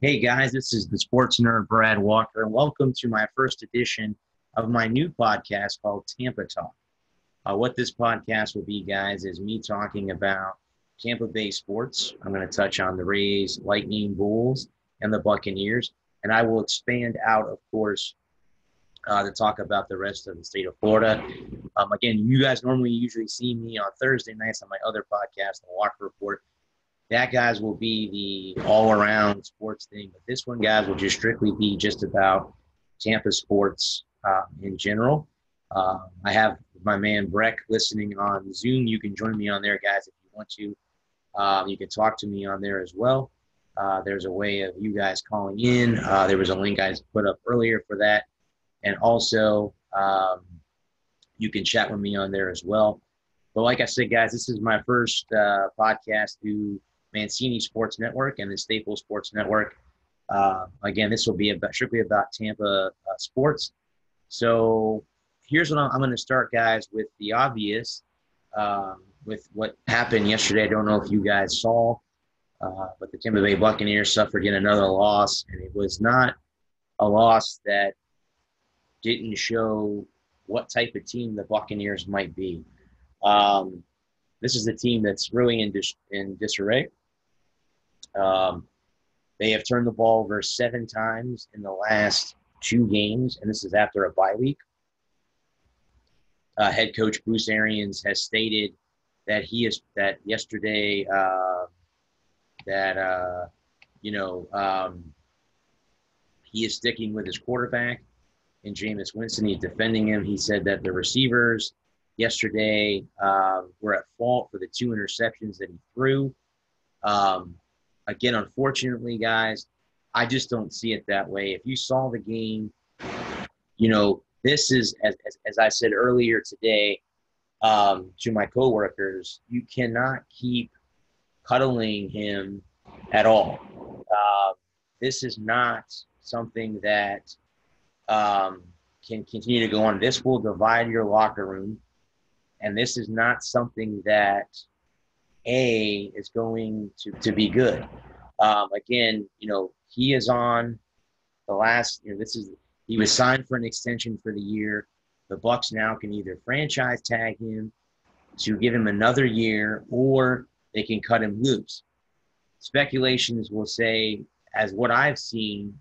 Hey guys, this is the sports nerd Brad Walker, and welcome to my first edition of my new podcast called Tampa Talk. What this podcast will be, guys, is me talking about Tampa Bay sports. I'm going to touch on the Rays, Lightning, Bulls, and the Buccaneers, and I will expand out, of course, to talk about the rest of the state of Florida. Again, you guys normally usually see me on Thursday nights on my other podcast, The Walker Report. That, guys, will be the all-around sports thing. But this one, guys, will just strictly be just about Tampa sports in general. I have my man Breck listening on Zoom. You can join me on there, guys, if you want to. You can talk to me on there as well. There's a way of you guys calling in. There was a link I put up earlier for that. And also, you can chat with me on there as well. But like I said, guys, this is my first podcast through Mancini Sports Network and the Staples Sports Network. Again, this will be strictly about Tampa sports. So here's what I'm going to start, guys, with the obvious, with what happened yesterday. I don't know if you guys saw, but the Tampa Bay Buccaneers suffered yet another loss, and it was not a loss that didn't show what type of team the Buccaneers might be. This is a team that's really in disarray. They have turned the ball over 7 times in the last 2 games, and this is after a bye week. Head coach Bruce Arians has stated that he is yesterday he is sticking with his quarterback and Jameis Winston. He's defending him. He said that the receivers yesterday were at fault for the 2 interceptions that he threw. Again, unfortunately, guys, I just don't see it that way. If you saw the game, this is, as I said earlier today to my coworkers, you cannot keep cuddling him at all. This is not something that can continue to go on. This will divide your locker room, and this is not something that is going to be good. Again, he is on the last. He was signed for an extension for the year. The Bucs now can either franchise tag him to give him another year, or they can cut him loose. Speculations will say, as what I've seen,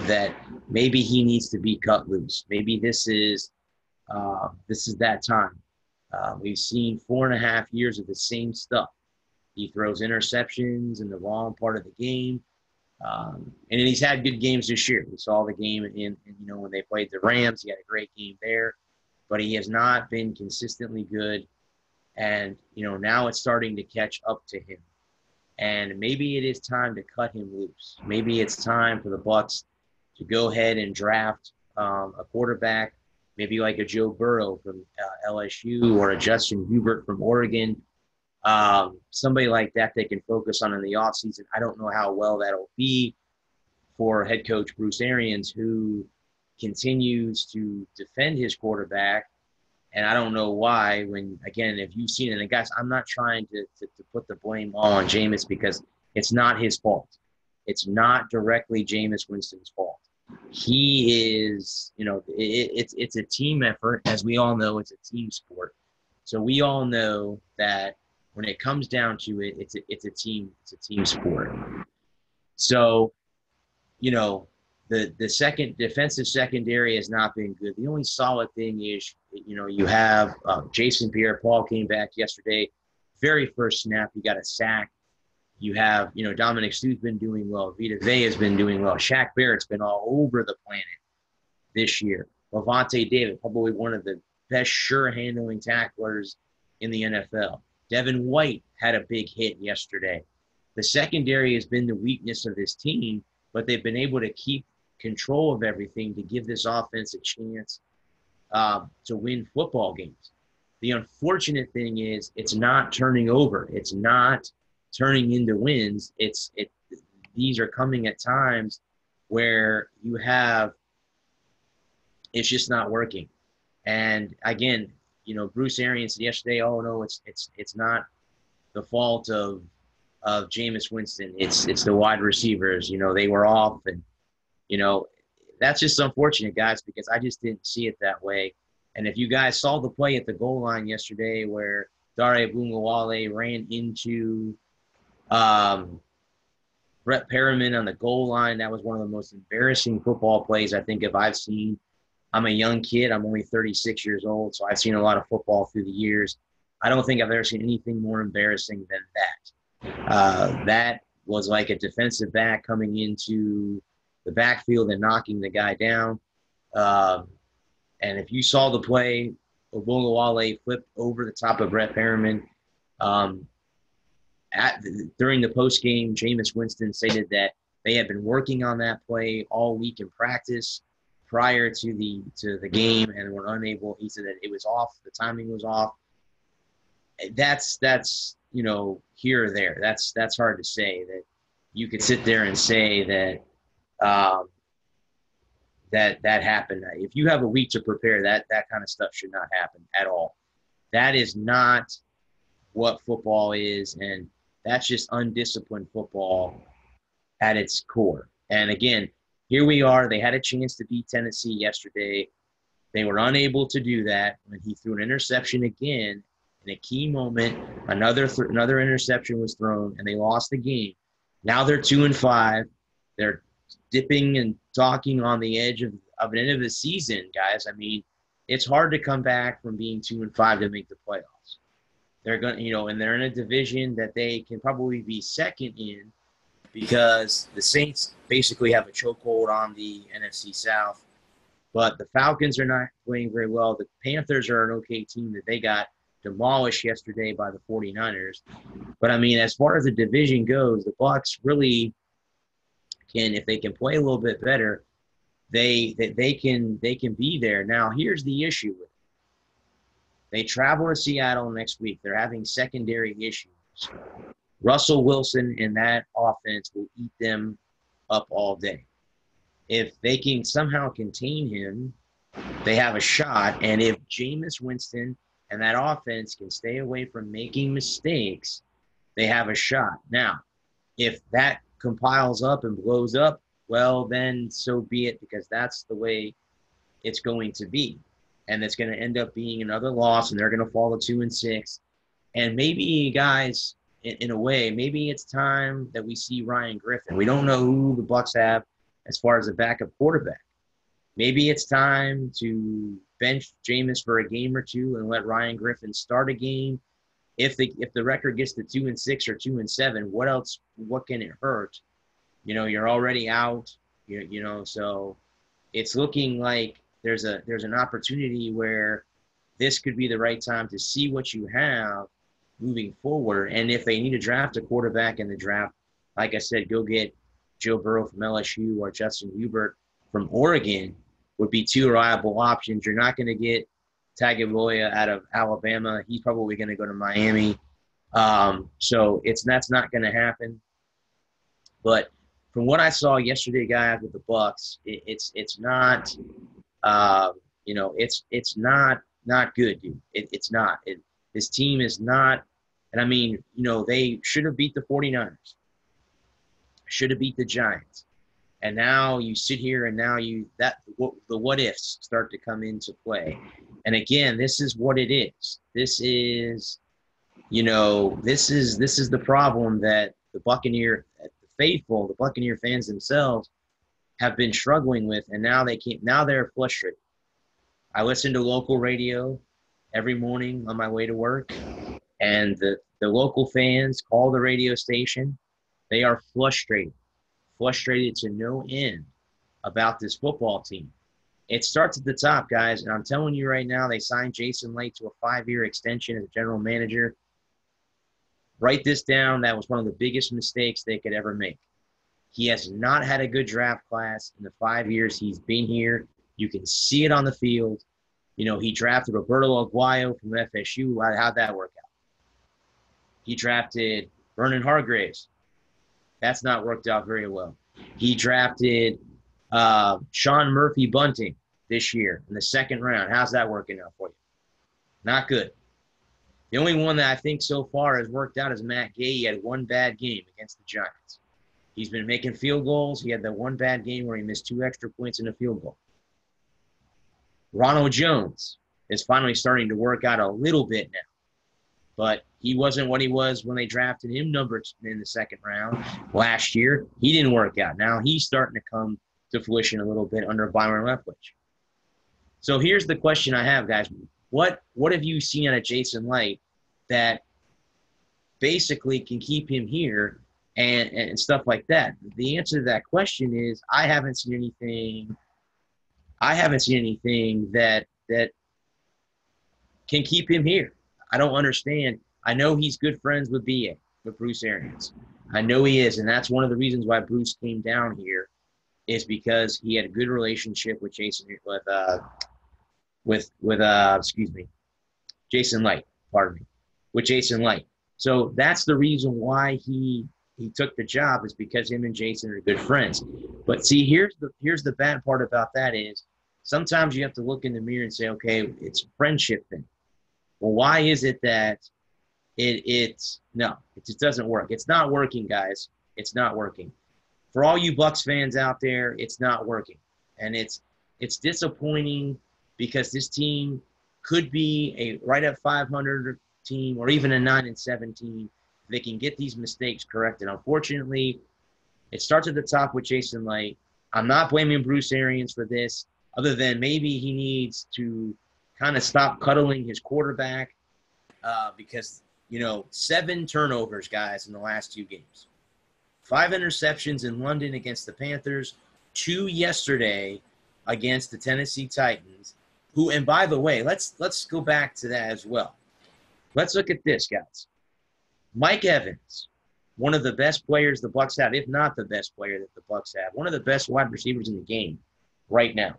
that maybe he needs to be cut loose. Maybe this is that time. We've seen 4.5 years of the same stuff. He throws interceptions in the wrong part of the game. And he's had good games this year. We saw the game when they played the Rams. He had a great game there. But he has not been consistently good. And, now it's starting to catch up to him. And maybe it is time to cut him loose. Maybe it's time for the Bucs to go ahead and draft a quarterback, maybe like a Joe Burrow from LSU or a Justin Hubert from Oregon. Somebody like that they can focus on in the offseason. I don't know how well that'll be for head coach Bruce Arians, who continues to defend his quarterback. And I don't know why if you've seen it, and guys, I'm not trying to put the blame all on Jameis, because it's not his fault. It's not directly Jameis Winston's fault. He is, it's a team effort. As we all know, it's a team sport. So we all know that when it comes down to it, it's a team sport. So, the second defensive secondary has not been good. The only solid thing is, you have Jason Pierre-Paul came back yesterday. Very first snap, he got a sack. You have, Dominic Sue's been doing well. Vita Vea has been doing well. Shaq Barrett's been all over the planet this year. Levante David, probably one of the best sure-handling tacklers in the NFL. Devin White had a big hit yesterday. The secondary has been the weakness of this team, but they've been able to keep control of everything to give this offense a chance to win football games. The unfortunate thing is it's not turning over. It's not turning into wins. These are coming at times where it's just not working. And again, Bruce Arians said yesterday, oh no, it's not the fault of of Jameis Winston. It's the wide receivers. They were off, and you know that's just unfortunate, guys, because I just didn't see it that way. And if you guys saw the play at the goal line yesterday where Dare Bungawale ran into Brett Perriman on the goal line, that was one of the most embarrassing football plays I think I've seen. I'm a young kid. I'm only 36 years old, so I've seen a lot of football through the years. I don't think I've ever seen anything more embarrassing than that. That was like a defensive back coming into the backfield and knocking the guy down. And if you saw the play, Ogunlowale flipped over the top of Brett Perriman. During the post game, Jameis Winston stated that they had been working on that play all week in practice prior to the game and were unable. He said that it was off, the timing was off. That's here or there. That's hard to say. That you could sit there and say that that happened. If you have a week to prepare, that kind of stuff should not happen at all. That is not what football is, and that's just undisciplined football at its core. And again, here we are. They had a chance to beat Tennessee yesterday. They were unable to do that when he threw an interception again in a key moment. Another interception was thrown, and they lost the game. Now they're 2-5. They're dipping and talking on the edge of an end of the season, guys. I mean, it's hard to come back from being 2-5 to make the playoffs. They're going to, and they're in a division that they can probably be second in because the Saints basically have a chokehold on the NFC South. But the Falcons are not playing very well. The Panthers are an okay team that they got demolished yesterday by the 49ers. But, I mean, as far as the division goes, the Bucs really can, if they can play a little bit better, they can be there. Now, here's the issue with it. They travel to Seattle next week. They're having secondary issues. Russell Wilson and that offense will eat them up all day. If they can somehow contain him, they have a shot. And if Jameis Winston and that offense can stay away from making mistakes, they have a shot. Now, if that compiles up and blows up, well, then so be it, because that's the way it's going to be. And it's going to end up being another loss, and they're going to fall to 2-6. And maybe, guys, in a way, maybe it's time that we see Ryan Griffin. We don't know who the Bucs have as far as a backup quarterback. Maybe it's time to bench Jameis for a game or two and let Ryan Griffin start a game. If the record gets to 2-6 or 2-7, what else? What can it hurt? You're already out. So it's looking like there's an opportunity where this could be the right time to see what you have moving forward. And if they need to draft a quarterback in the draft, like I said, go get Joe Burrow from LSU or Justin Herbert from Oregon would be two reliable options. You're not going to get Tagovailoa out of Alabama. He's probably going to go to Miami. So that's not going to happen. But from what I saw yesterday, guys, with the Bucs, it's not it's not good, dude. It's not. This team is not. And I mean, they should have beat the 49ers. Should have beat the Giants. And now you sit here and now the what ifs start to come into play. And again, this is what it is. This is the problem that the Buccaneer faithful, the Buccaneer fans themselves have been struggling with, and now they're frustrated. I listen to local radio every morning on my way to work, and the local fans call the radio station. They are frustrated to no end about this football team. It starts at the top, guys, and I'm telling you right now, they signed Jason Licht to a 5-year extension as a general manager. Write this down. That was one of the biggest mistakes they could ever make. He has not had a good draft class in the 5 years he's been here. You can see it on the field. He drafted Roberto Aguayo from FSU. How'd that work out? He drafted Vernon Hargreaves. That's not worked out very well. He drafted Sean Murphy Bunting this year in the second round. How's that working out for you? Not good. The only one that I think so far has worked out is Matt Gay. He had one bad game against the Giants. He's been making field goals. He had that one bad game where he missed 2 extra points in a field goal. Ronald Jones is finally starting to work out a little bit now, but he wasn't what he was when they drafted him numbered in the second round last year. He didn't work out. Now he's starting to come to fruition a little bit under Byron Leftwich. So here's the question I have, guys. What have you seen out of Jason Light that basically can keep him here and stuff like that? The answer to that question is I haven't seen anything that can keep him here. I don't understand. I know he's good friends with Bruce Arians. I know he is, and that's one of the reasons why Bruce came down here is because he had a good relationship with Jason Light, with Jason Light. So that's the reason why he took the job, is because him and Jason are good friends. But see, here's the bad part about that is sometimes you have to look in the mirror and say, okay, it's a friendship thing. Well, why is it that it just doesn't work? It's not working, guys. It's not working. For all you Bucs fans out there, it's not working. And it's disappointing because this team could be a right at 500 team or even a 9-7 team. They can get these mistakes corrected. Unfortunately, it starts at the top with Jason Light. I'm not blaming Bruce Arians for this, other than maybe he needs to kind of stop cuddling his quarterback because, 7 turnovers, guys, in the last 2 games. 5 interceptions in London against the Panthers, 2 yesterday against the Tennessee Titans, who, and by the way, let's go back to that as well. Let's look at this, guys. Mike Evans, one of the best players the Bucs have, if not the best player that the Bucs have, one of the best wide receivers in the game right now,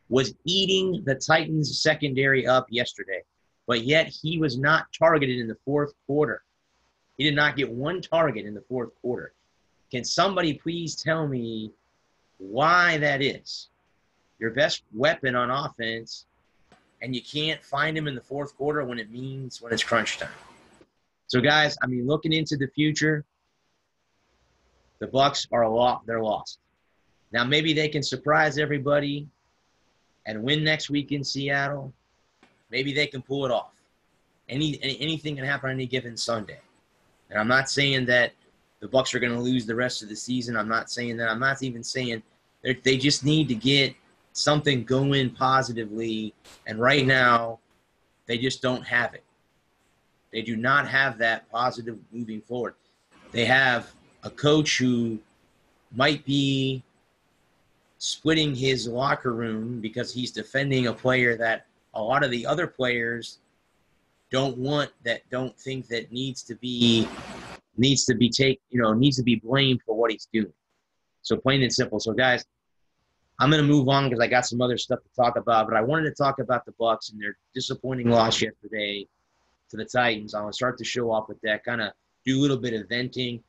was eating the Titans secondary up yesterday, but yet he was not targeted in the fourth quarter. He did not get 1 target in the fourth quarter. Can somebody please tell me why that is? Your best weapon on offense, and you can't find him in the fourth quarter when it's crunch time. So, guys, looking into the future, the Bucs they're lost. Now, maybe they can surprise everybody and win next week in Seattle. Maybe they can pull it off. Anything can happen on any given Sunday. And I'm not saying that the Bucs are going to lose the rest of the season. I'm not saying that. I'm not even saying they just need to get something going positively. And right now, they just don't have it. They do not have that positive moving forward. They have a coach who might be splitting his locker room because he's defending a player that a lot of the other players don't think that needs to be blamed for what he's doing. So plain and simple. So guys, I'm going to move on because I got some other stuff to talk about, but I wanted to talk about the Bucs and their disappointing loss yesterday to the Titans. I'm going to start the show off with that, kind of do a little bit of venting.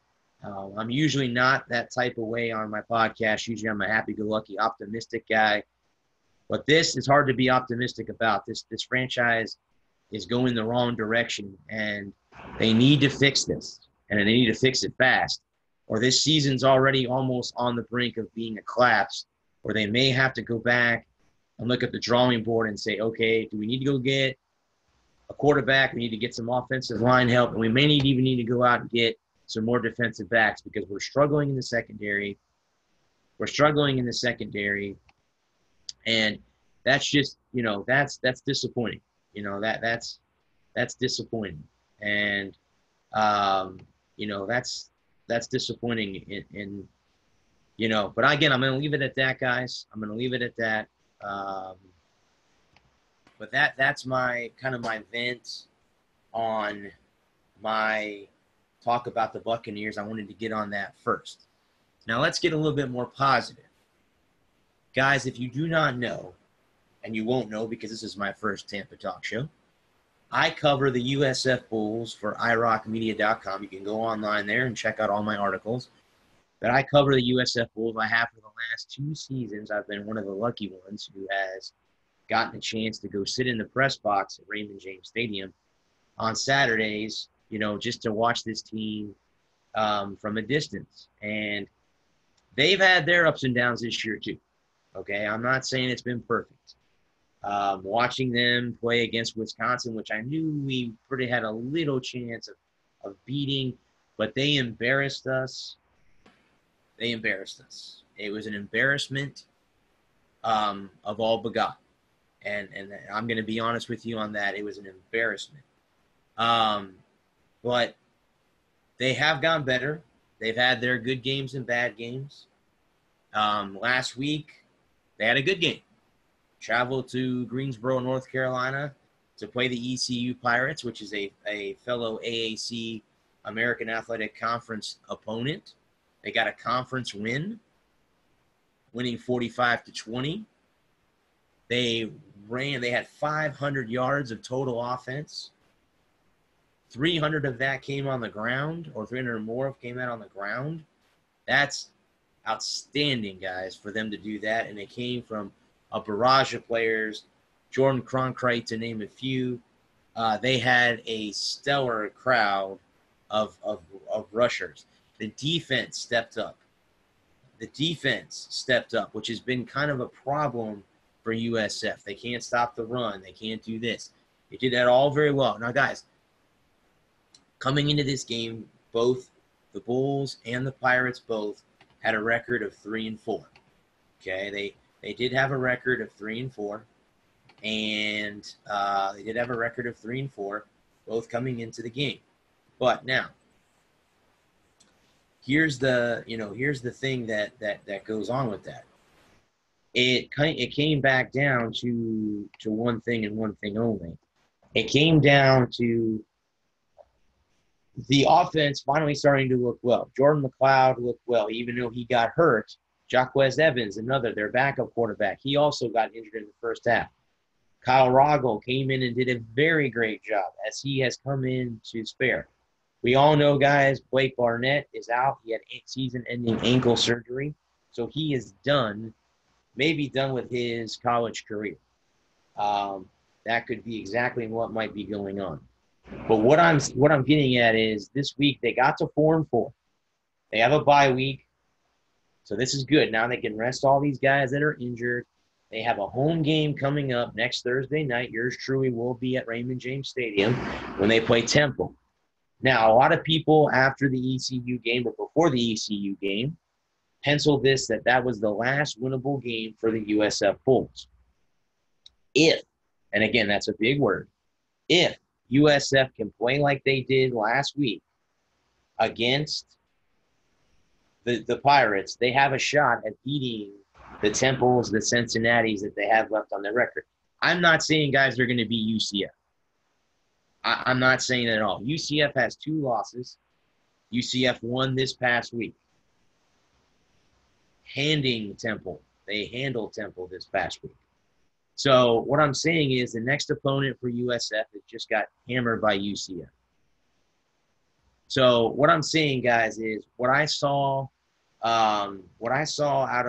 I'm usually not that type of way on my podcast. Usually I'm a happy-go-lucky, optimistic guy. But this is hard to be optimistic about. This franchise is going the wrong direction, and they need to fix this, and they need to fix it fast, or this season's already almost on the brink of being a collapse, or they may have to go back and look at the drawing board and say, okay, do we need to go get a quarterback? We need to get some offensive line help, and we may even need to go out and get some more defensive backs because we're struggling in the secondary. And that's just, that's disappointing. That's disappointing. And, that's disappointing. But again, I'm going to leave it at that, guys. I'm going to leave it at that. But that's my vent on my talk about the Buccaneers. I wanted to get on that first. Now let's get a little bit more positive. Guys, if you do not know, and you won't know because this is my first Tampa Talk show, I cover the USF Bulls for iRockMedia.com. You can go online there and check out all my articles. But I cover the USF Bulls. I have for the last 2 seasons. I've been one of the lucky ones who has gotten a chance to go sit in the press box at Raymond James Stadium on Saturdays, just to watch this team from a distance. And they've had their ups and downs this year too. Okay, I'm not saying it's been perfect. Watching them play against Wisconsin, which I knew we pretty had a little chance of beating, but they embarrassed us. They embarrassed us. It was an embarrassment of all begot. And I'm going to be honest with you on that. It was an embarrassment. But they have gotten better. They've had their good games and bad games. Last week, they had a good game. Traveled to Greensboro, North Carolina to play the ECU Pirates, which is a fellow AAC American Athletic Conference opponent. They got a conference win, winning 45-20. They had 500 yards of total offense. 300 of that came on the ground, or 300 or more came out on the ground. That's outstanding, guys, for them to do that. And it came from a barrage of players, Jordan Cronkrite to name a few. They had a stellar crowd of rushers. The defense stepped up. Which has been kind of a problem for USF. They can't stop the run. They can't do this. They did that all very well. Now, guys, coming into this game, both the Bulls and the Pirates both had a record of 3-4. Okay, they did have a record of 3-4, and they did have a record of 3-4, both coming into the game. But now, here's the thing that goes on with that. It came back down to one thing and one thing only. It came down to the offense finally starting to look well. Jordan McLeod looked well, even though he got hurt. Jacquez Evans, their backup quarterback, he also got injured in the first half. Kyle Rogel came in and did a very great job, as he has come in to spare. We all know, guys, Blake Barnett is out. He had season-ending ankle surgery, so he is done, maybe done with his college career. That could be exactly what might be going on. But what I'm getting at is this week they got to 4-4. They have a bye week, so this is good. Now they can rest all these guys that are injured. They have a home game coming up next Thursday night. Yours truly will be at Raymond James Stadium when they play Temple. Now, a lot of people after the ECU game or before the ECU game penciled this that was the last winnable game for the USF Bulls. If, and again, that's a big word, if USF can play like they did last week against the Pirates, they have a shot at beating the Temples, the Cincinnatis that they have left on their record. I'm not saying, guys, they're going to be UCF. I'm not saying that at all. UCF has 2 losses. UCF won this past week. They handled Temple this past week. So what I'm saying is the next opponent for USF has just got hammered by UCF. So what I'm saying, guys, is what I saw out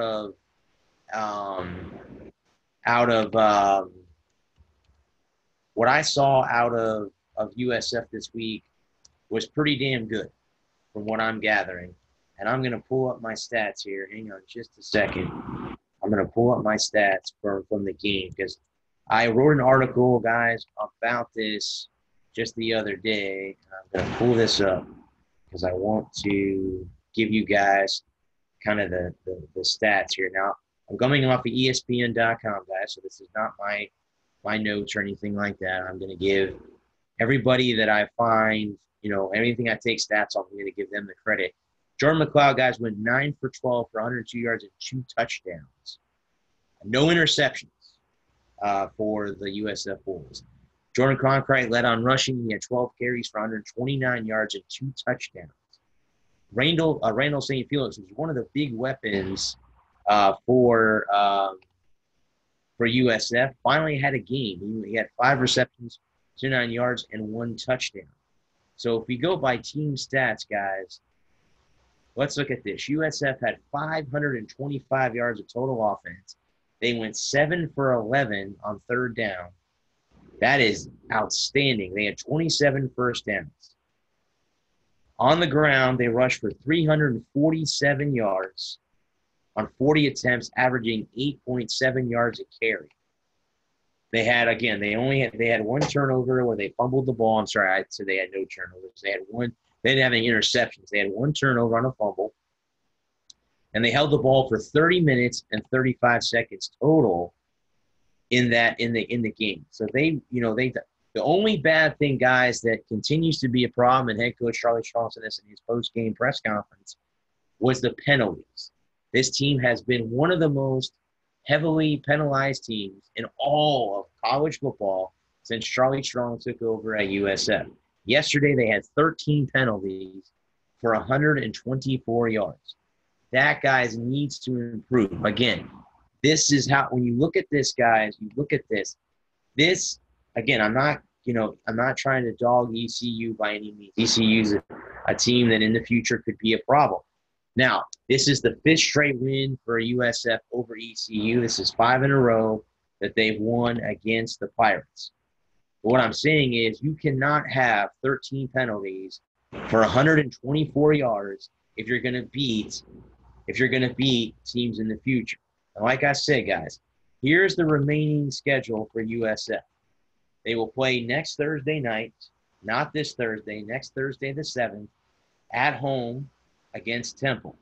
of USF this week was pretty damn good from what I'm gathering. And I'm going to pull up my stats here. Hang on just a second. I'm going to pull up my stats from the game because I wrote an article, guys, about this just the other day. I'm going to pull this up because I want to give you guys kind of the stats here. Now, I'm coming off of ESPN.com, guys, so this is not my notes or anything like that. I'm going to give everybody that I find, anything I take stats off, I'm going to give them the credit. Jordan McLeod, guys, went 9 for 12 for 102 yards and 2 touchdowns. No interceptions for the USF Bulls. Jordan Cronkrite led on rushing. He had 12 carries for 129 yards and 2 touchdowns. Randall St. Felix was one of the big weapons for USF. Finally had a game. He had 5 receptions, 29 yards, and 1 touchdown. So if we go by team stats, guys, let's look at this. USF had 525 yards of total offense. They went 7 for 11 on third down. That is outstanding. They had 27 first downs. On the ground, they rushed for 347 yards on 40 attempts, averaging 8.7 yards a carry. They had, again, they had one turnover where they fumbled the ball. I'm sorry, I said they had no turnovers. They didn't have any interceptions. They had one turnover on a fumble. And they held the ball for 30 minutes and 35 seconds total in the game. So the only bad thing, guys, that continues to be a problem, and head coach Charlie Strong said this in his post-game press conference, was the penalties. This team has been one of the most heavily penalized teams in all of college football since Charlie Strong took over at USF. Yesterday, they had 13 penalties for 124 yards. That, guys, needs to improve. Again, this is how, when you look at this, guys, you look at this. This, again, I'm not trying to dog ECU by any means. ECU is a team that in the future could be a problem. Now, this is the 5th straight win for USF over ECU. This is 5 in a row that they've won against the Pirates. But what I'm saying is you cannot have 13 penalties for 124 yards if you're going to beat teams in the future. And like I said, guys, here's the remaining schedule for USF. They will play next Thursday night, not this Thursday, next Thursday the 7th, at home against Temple.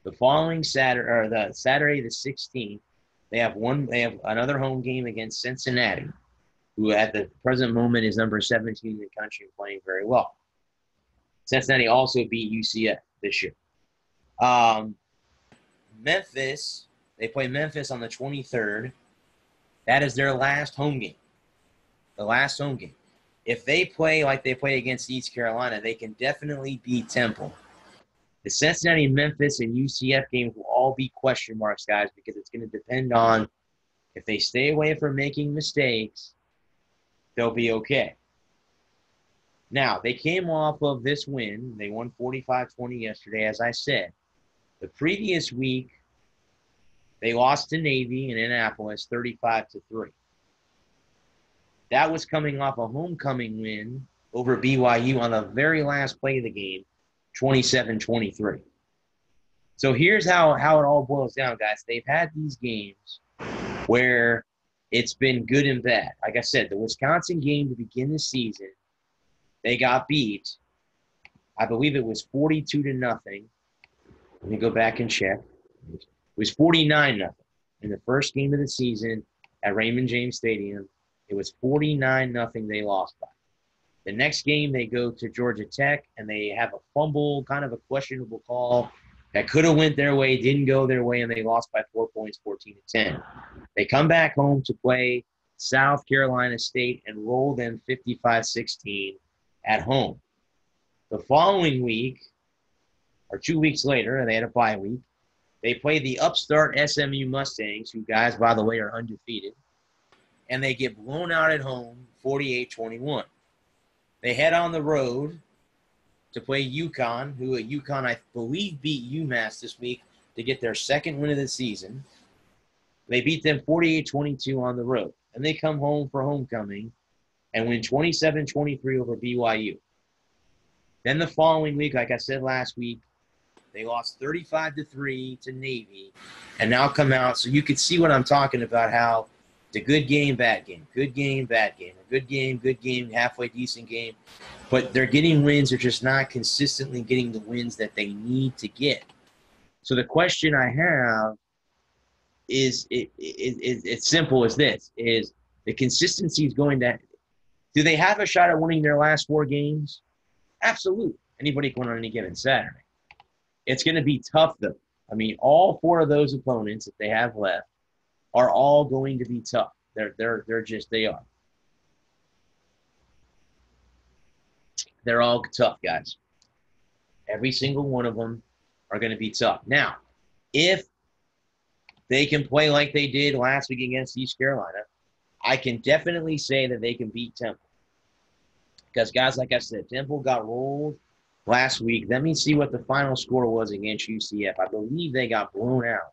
The following Saturday, or the Saturday the 16th, they have another home game against Cincinnati, who at the present moment is number 17 in the country and playing very well. Cincinnati also beat UCF this year. Memphis, they play Memphis on the 23rd. That is their last home game. The last home game. If they play like they play against East Carolina, they can definitely beat Temple. The Cincinnati, Memphis, and UCF games will all be question marks, guys, because it's going to depend on if they stay away from making mistakes, they'll be okay. Now, they came off of this win. They won 45-20 yesterday, as I said. The previous week, they lost to Navy in Annapolis 35-3. That was coming off a homecoming win over BYU on the very last play of the game, 27-23. So here's how it all boils down, guys. They've had these games where it's been good and bad. Like I said, the Wisconsin game to begin the season, they got beat. I believe it was 42-0. Let me go back and check. It was 49-0 in the first game of the season at Raymond James Stadium. It was 49-0 they lost by. The next game, they go to Georgia Tech, and they have a fumble, kind of a questionable call that could have went their way, didn't go their way, and they lost by 4 points, 14-10. They come back home to play South Carolina State and roll them 55-16 at home. The following week, or 2 weeks later, and they had a bye week, they play the upstart SMU Mustangs, who, guys, by the way, are undefeated, and they get blown out at home 48-21. They head on the road to play UConn, who at UConn, I believe, beat UMass this week to get their second win of the season. They beat them 48-22 on the road. And they come home for homecoming and win 27-23 over BYU. Then the following week, like I said last week, they lost 35-3 to Navy and now come out. So you could see what I'm talking about, how it's a good game, bad game, good game, bad game, a good game, halfway decent game. But they're getting wins. They're just not consistently getting the wins that they need to get. So the question I have is it's simple as this, is the consistency is going to – do they have a shot at winning their last 4 games? Absolutely. Anybody can win on any given Saturday. It's going to be tough, though. I mean, all 4 of those opponents that they have left are all going to be tough. They are. They're all tough, guys. Every single one of them are going to be tough. Now, if they can play like they did last week against East Carolina, I can definitely say that they can beat Temple. Because, guys, like I said, Temple got rolled last week. Let me see what the final score was against UCF. I believe they got blown out.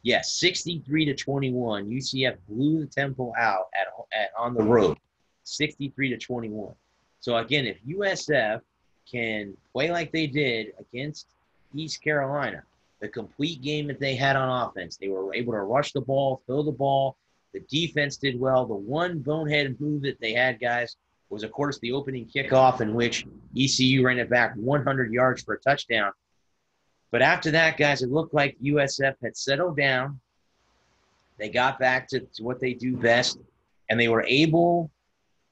Yeah, 63-21. UCF blew the Temple out at on the road, 63-21. So again, if USF can play like they did against East Carolina, the complete game that they had on offense, they were able to rush the ball, throw the ball. The defense did well. The one bonehead move that they had, guys, was of course the opening kickoff in which ECU ran it back 100 yards for a touchdown. But after that, guys, it looked like USF had settled down. They got back to what they do best, and they were able,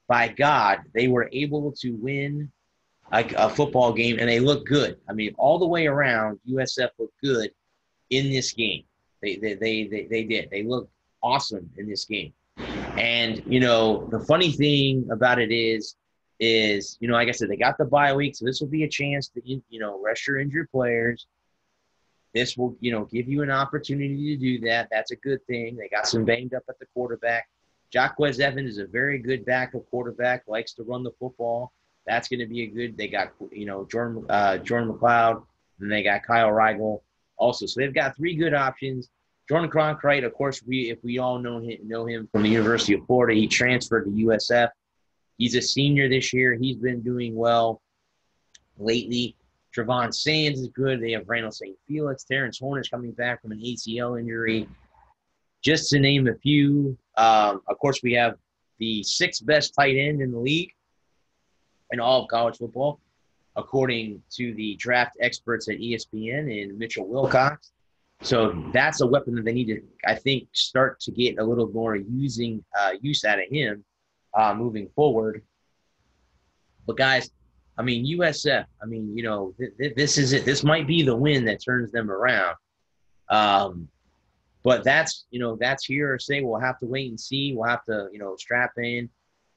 by God, they were able to win a football game, and they looked good. I mean, all the way around, USF looked good in this game. They did. They looked awesome in this game. And, the funny thing about it is, like I said, they got the bye week, so this will be a chance to, rest your injured players. This will, give you an opportunity to do that. That's a good thing. They got some banged up at the quarterback. Jacquez Evans is a very good backup quarterback, likes to run the football. That's going to be a good. They got, Jordan McLeod, and they got Kyle Rigel also. So they've got three good options. Jordan Cronkite, of course, if we all know him from the University of Florida, he transferred to USF. He's a senior this year. He's been doing well lately. Trevon Sands is good. They have Randall St. Felix. Terrence Hornish coming back from an ACL injury. Just to name a few. Of course, we have the sixth best tight end in the league in all of college football, according to the draft experts at ESPN and Mitchell Wilcox. So that's a weapon that they need to, I think, start to get a little more use out of him moving forward. But guys, I mean, USF, I mean, this is it. This might be the win that turns them around. But that's here or say. We'll have to wait and see. We'll have to, strap in.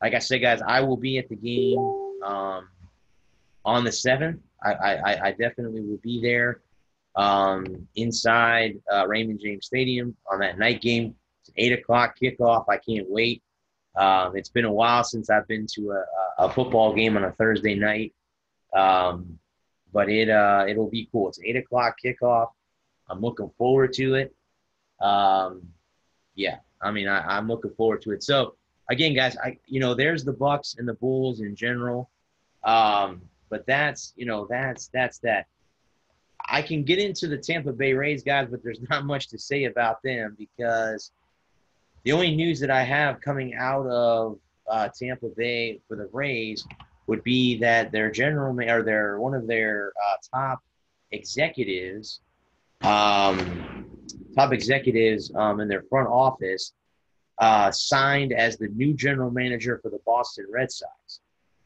Like I said, guys, I will be at the game on the 7th. I definitely will be there inside Raymond James Stadium on that night game. It's an 8 o'clock kickoff. I can't wait. It's been a while since I've been to a football game on a Thursday night, but it'll be cool. It's an 8 o'clock kickoff. I'm looking forward to it. Yeah, I mean, I'm looking forward to it. So again, guys, there's the Bucks and the Bulls in general, but that's that. I can get into the Tampa Bay Rays, guys, but there's not much to say about them because the only news that I have coming out of Tampa Bay for the Rays would be that their one of their top executives in their front office signed as the new general manager for the Boston Red Sox.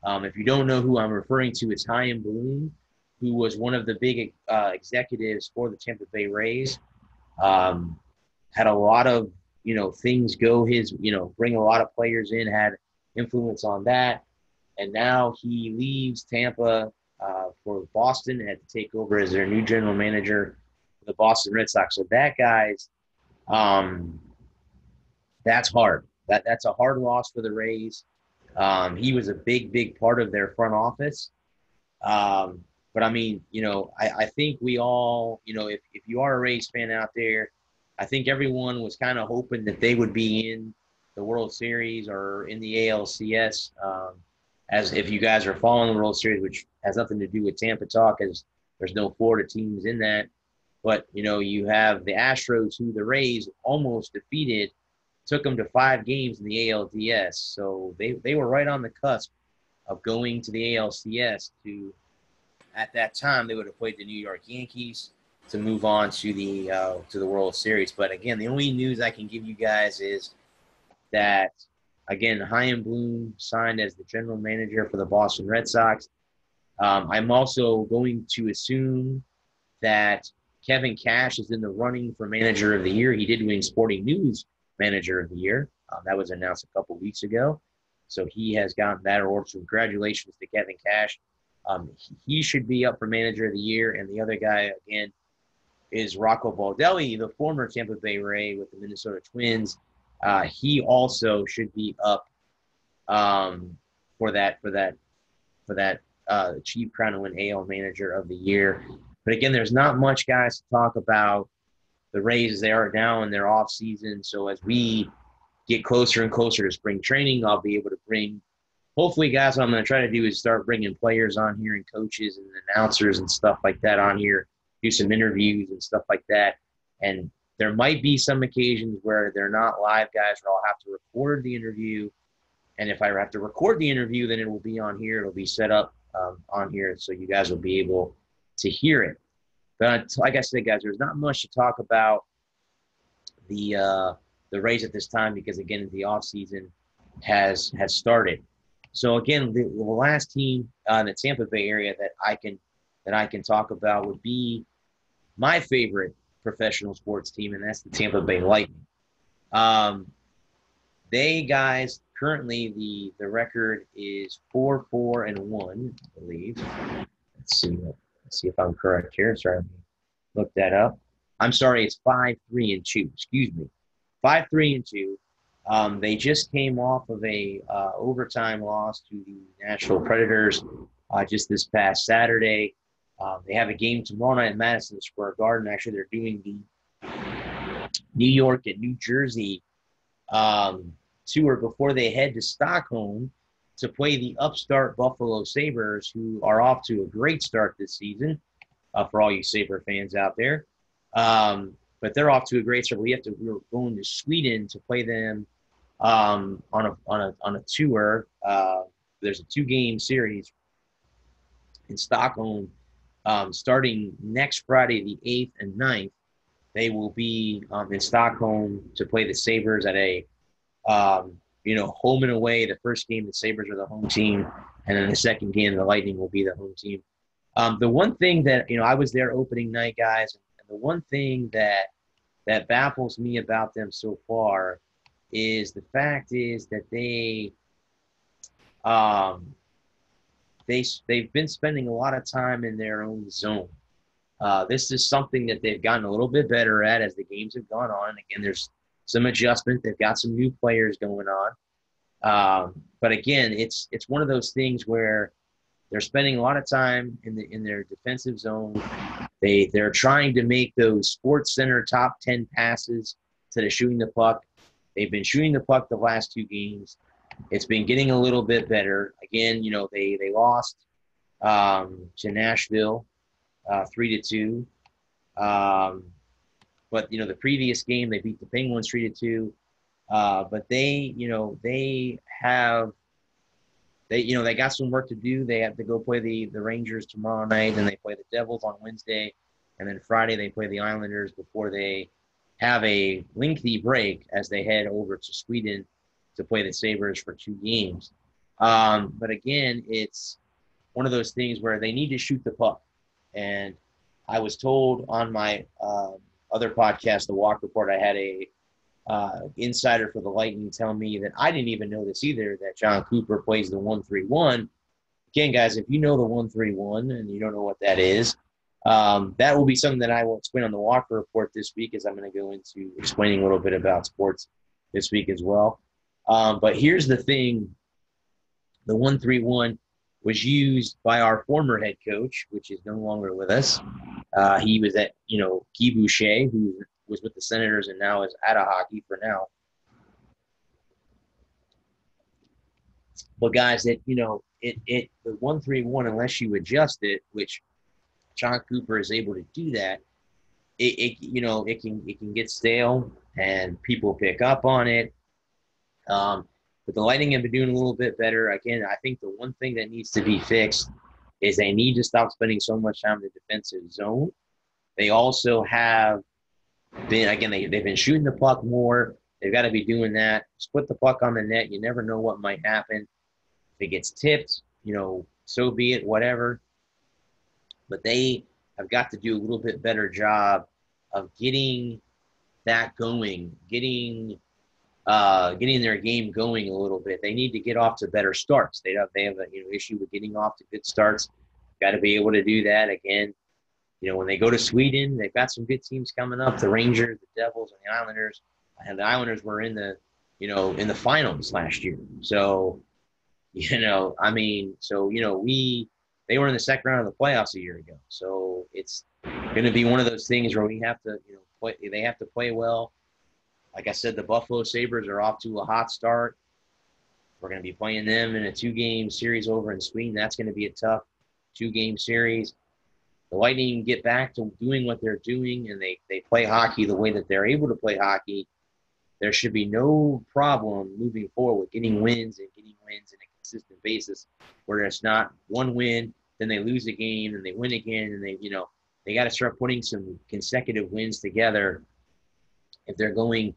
If you don't know who I'm referring to, it's Chaim Bloom, who was one of the big executives for the Tampa Bay Rays. Had a lot of things go his, bring a lot of players in, had influence on that. And now he leaves Tampa for Boston and had to take over as their new general manager for the Boston Red Sox. So that, guys, that's hard. That's a hard loss for the Rays. He was a big part of their front office. But I mean, I think we all, if you are a Rays fan out there, I think everyone was kind of hoping that they would be in the World Series or in the ALCS. As if you guys are following the World Series, which has nothing to do with Tampa Talk, as there's no Florida teams in that. But, you have the Astros, who the Rays almost defeated, took them to 5 games in the ALDS. So they were right on the cusp of going to the ALCS to, at that time, they would have played the New York Yankees to move on to the World Series. But again, the only news I can give you guys is that, again, Chaim Bloom signed as the general manager for the Boston Red Sox. I'm also going to assume that Kevin Cash is in the running for manager of the year. He did win Sporting News manager of the year. That was announced a couple weeks ago. So he has gotten that award. So congratulations to Kevin Cash. He should be up for manager of the year. And the other guy, again, is Rocco Baldelli, the former Tampa Bay Ray with the Minnesota Twins. He also should be up for that Chief Crown and Win AL Manager of the Year. But again, there's not much, guys, to talk about the Rays, they are now in their off season. So as we get closer and closer to spring training, I'll be able to bring, hopefully, guys, what I'm going to try to do is start bringing players on here and coaches and announcers and stuff like that on here, do some interviews and stuff like that. And there might be some occasions where they're not live guys, where I'll have to record the interview. And if I have to record the interview, then it will be on here. It'll be set up on here so you guys will be able to hear it. But like I said, guys, there's not much to talk about the Rays at this time because, again, the offseason has started. So, again, the last team in the Tampa Bay area that I can talk about would be my favorite professional sports team, and that's the Tampa Bay Lightning. They, guys, currently the record is 4-4-1, I believe. Let's see if I'm correct here. Sorry, let me look that up. I'm sorry, it's 5-3-2. Excuse me, 5-3-2. They just came off of a overtime loss to the Nashville Predators just this past Saturday. They have a game tomorrow night at Madison Square Garden. Actually, they're doing the New York and New Jersey tour before they head to Stockholm to play the upstart Buffalo Sabres, who are off to a great start this season for all you Sabre fans out there. But they're off to a great start. We're going to Sweden to play them on a tour. There's a 2-game series in Stockholm starting next Friday, the 8th and 9th. They will be in Stockholm to play the Sabres at a home and away. The first game, the Sabres are the home team, and then the second game, the Lightning will be the home team. The one thing that, I was there opening night, guys, and the one thing that baffles me about them so far is the fact is that they've been spending a lot of time in their own zone. This is something that they've gotten a little bit better at as the games have gone on. Again, there's some adjustment. They've got some new players going on. But again, it's one of those things where they're spending a lot of time in their defensive zone. They're trying to make those Sports Center top 10 passes instead of shooting the puck. They've been shooting the puck the last 2 games. It's been getting a little bit better. Again, they lost to Nashville 3-2. But the previous game they beat the Penguins 3-2. But they got some work to do. They have to go play the Rangers tomorrow night, and they play the Devils on Wednesday, and then Friday they play the Islanders before they have a lengthy break as they head over to Sweden to play the Sabres for 2 games. But again, it's one of those things where they need to shoot the puck. And I was told on my other podcast, The Walk Report, I had a insider for the Lightning tell me that I didn't even know this either, that John Cooper plays the 1-3-1. Again, guys, if you know the 1-3-1 and you don't know what that is, that will be something that I will explain on the Walker Report this week, as I'm going to go into explaining a little bit about sports this week as well. But here's the thing. The 1-3-1 was used by our former head coach, which is no longer with us. He was at, Guy Boucher, who was with the Senators and now is out of hockey for now. But guys, the 1-3-1, unless you adjust it, which John Cooper is able to do that, it can get stale and people pick up on it. But the Lightning have been doing a little bit better. Again, I think the one thing that needs to be fixed is they need to stop spending so much time in the defensive zone. They also have been, again, they've been shooting the puck more. They've got to be doing that. Just put the puck on the net. You never know what might happen. If it gets tipped, so be it, whatever. But they have got to do a little bit better job of getting that going, getting their game going a little bit. They need to get off to better starts. They have an issue with getting off to good starts. Got to be able to do that. Again, when they go to Sweden, they've got some good teams coming up: the Rangers, the Devils, and the Islanders. And the Islanders were in the finals last year. So, they were in the second round of the playoffs a year ago. So it's going to be one of those things where we have to, They have to play well. Like I said, the Buffalo Sabres are off to a hot start. We're going to be playing them in a 2-game series over in Sweden. That's going to be a tough 2-game series. The Lightning get back to doing what they're doing, and they play hockey the way that they're able to play hockey. There should be no problem moving forward, getting wins in a consistent basis, where it's not one win, then they lose a game, and they win again, and they got to start putting some consecutive wins together if they're going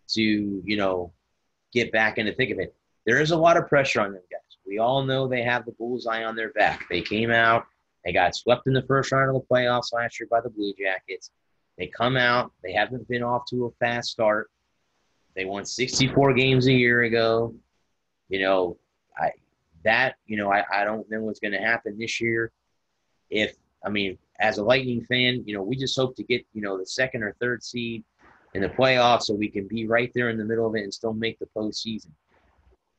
to, get back in the thick of it. There is a lot of pressure on them guys. We all know they have the bullseye on their back. They came out, they got swept in the first round of the playoffs last year by the Blue Jackets. They come out, they haven't been off to a fast start. They won 64 games a year ago. I don't know what's going to happen this year. As a Lightning fan, we just hope to get, the second or third seed in the playoffs so we can be right there in the middle of it and still make the postseason.